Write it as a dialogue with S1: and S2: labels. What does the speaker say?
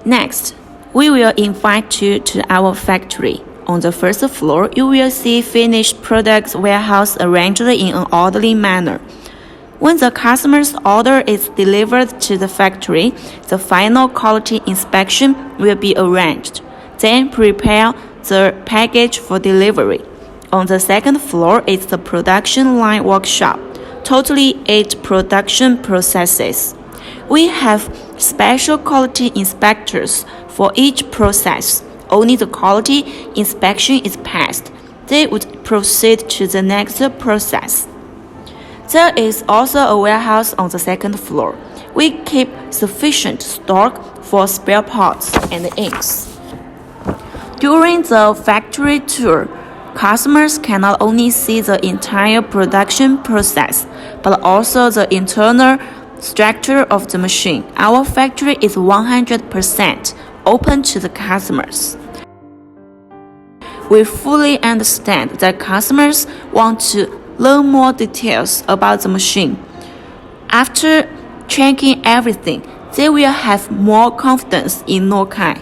S1: Next, we will invite you to our factory. On the first floor, you will see finished products warehouse arranged in an orderly manner. When the customer's order is delivered to the factory, the final quality inspection will be arranged. Then prepare the package for delivery. On the second floor is the production line workshop, totally 8 production processes. We have special quality inspectors for each process. Only the quality inspection is passed. They would proceed to the next process. There is also a warehouse on the second floor. We keep sufficient stock for spare parts and inks. During the factory tour, customers can not only see the entire production process, but also the internal structure of the machine. Our factory is 100% open to the customers. We fully understand that customers want to learn more details about the machine. After checking everything, they will have more confidence in Nocai.